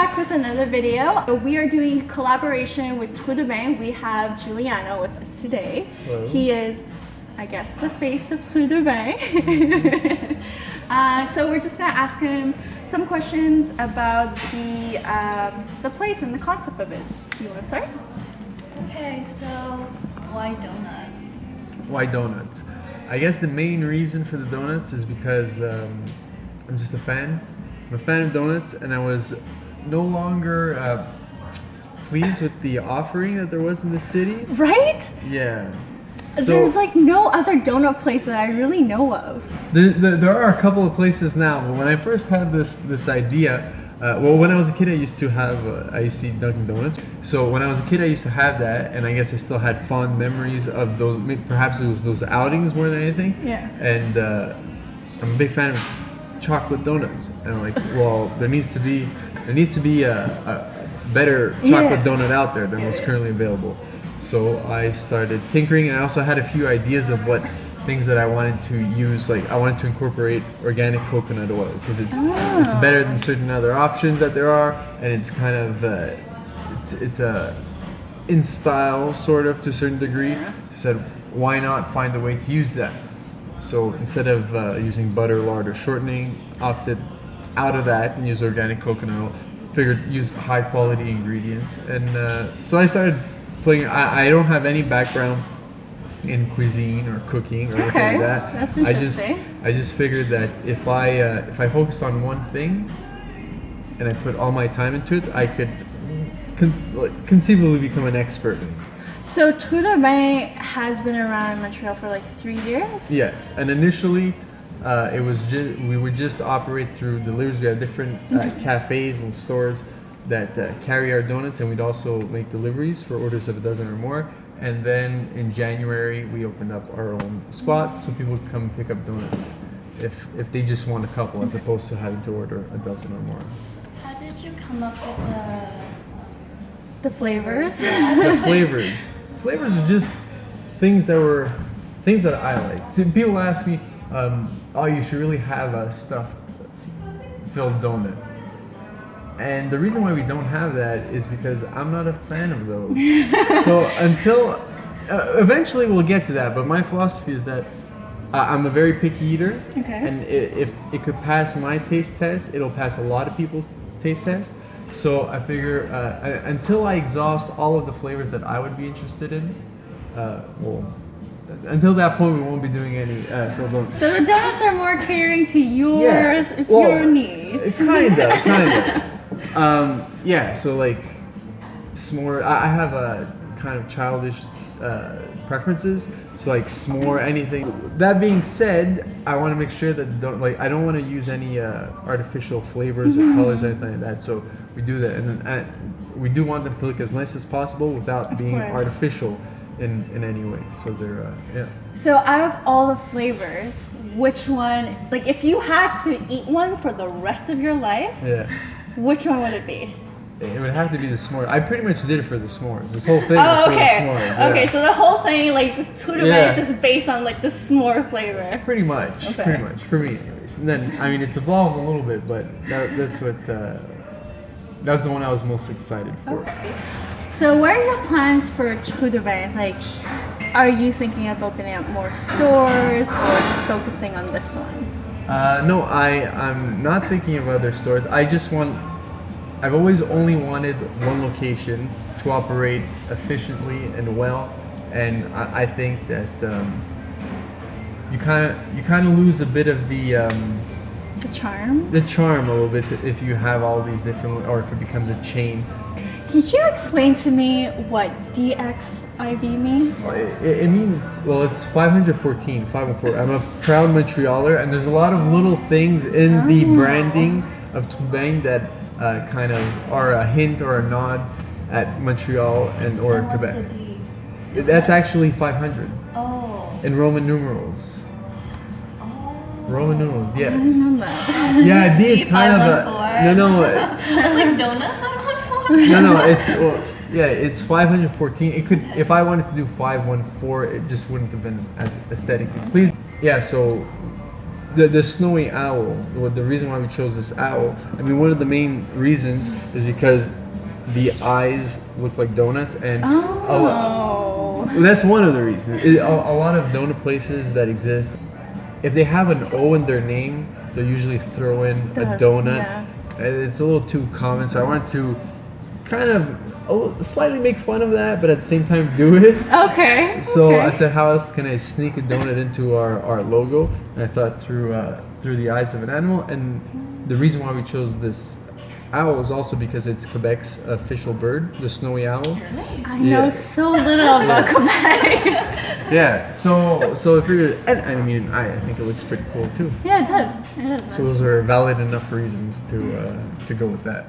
back with another video. We are doing collaboration with Trou De Beigne. We have Giuliano with us today. Hello. He is, I guess, the face of Trou De Beigne. So we're just gonna ask him some questions about the place and the concept of it. Do you want to start? Okay, so why donuts? Why donuts? I guess the main reason for the donuts is because I'm just a fan. I'm a fan of donuts, and I was no longer pleased with the offering that there was in the city. Right? Yeah. There's like no other donut place that I really know of. There are a couple of places now, but when I first had this idea, well, when I was a kid, I used to eat Dunkin' Donuts. So when I was a kid, I used to have that, and I guess I still had fond memories of those. Perhaps it was those outings more than anything. Yeah. And I'm a big fan of chocolate donuts, and I'm like, well, there needs to be a better chocolate donut out there than what's currently available. So I started tinkering, and I also had a few ideas of what things that I wanted to use. Like I wanted to incorporate organic coconut oil because it's better than certain other options that there are, and it's kind of it's in style sort of to a certain degree. I said, why not find a way to use that? So instead of using butter, lard, or shortening, opted out of that and used organic coconut oil. Figured use high quality ingredients, and so I started playing. I don't have any background in cuisine or cooking or anything like that. That's interesting. I just figured that if I focused on one thing and I put all my time into it, I could conceivably become an expert. So Trou De Beigne has been around in Montreal for like 3 years? Yes, and initially we would just operate through deliveries. We have different cafes and stores that carry our donuts, and we'd also make deliveries for orders of a dozen or more. And then in January, we opened up our own spot so people could come and pick up donuts if they just want a couple, as opposed to having to order a dozen or more. How did you come up with The flavors? The flavors. Flavors are just things that I like. See, people ask me, oh, you should really have a stuffed filled donut. And the reason why we don't have that is because I'm not a fan of those. So until, eventually we'll get to that, but my philosophy is that I'm a very picky eater. Okay. And if it could pass my taste test, it'll pass a lot of people's taste test. So I figure until I exhaust all of the flavors that I would be interested in, until that point we won't be doing any filled donuts. So the donuts are more catering to your needs. Kinda. Yeah, so like s'more. I have a kind of childish preferences. So like s'more, anything. That being said, I want to make sure that I don't want to use any artificial flavors or colors or anything like that. So we do that, and then we do want them to look as nice as possible without being artificial in any way. So they're So out of all the flavors, which one, like if you had to eat one for the rest of your life, which one would it be? It would have to be the s'more. I pretty much did it for the s'mores. This whole thing Oh, was for the okay. s'mores. Yeah. Okay, so the whole thing, like Trou De Beigne, is just based on like the s'more flavor. Pretty much. Okay. Pretty much for me, anyways. And then I mean, it's evolved a little bit, but that's what that was the one I was most excited for. Okay. So what are your plans for Trou De Beigne? Like, are you thinking of opening up more stores or just focusing on this one? No, I'm not thinking of other stores. I've always only wanted one location to operate efficiently and well, and I think that you kind of lose a bit of the charm a little bit if you have all these different, or if it becomes a chain. Can you explain to me what DXIV means? It means, well, it's 514. I'm a proud Montrealer, and there's a lot of little things in the branding of Trou De Beigne that kind of are a hint or a nod at Montreal or Quebec. What's the D? That's actually 500. Oh. In Roman numerals. Oh. Roman numerals, yes. I didn't know that. Yeah, D is kind of a no. It's like donuts on one floor. No. It's 514. It could, if I wanted to do 514, it just wouldn't have been as aesthetically pleasing. Yeah, so the snowy owl. The reason why we chose this owl, I mean, one of the main reasons is because the eyes look like donuts, and that's one of the reasons. A lot of donut places that exist, if they have an O in their name, they'll usually throw in a donut. Yeah. It's a little too common, so I wanted to kind of slightly make fun of that, but at the same time do it. Okay. So okay. I said, how else can I sneak a donut into our logo? And I thought through the eyes of an animal. And the reason why we chose this owl is also because it's Quebec's official bird, the snowy owl. I know so little about Quebec. Yeah. So if you're, and I mean, I think it looks pretty cool too. Yeah, it does. It does. So those are valid enough reasons to go with that.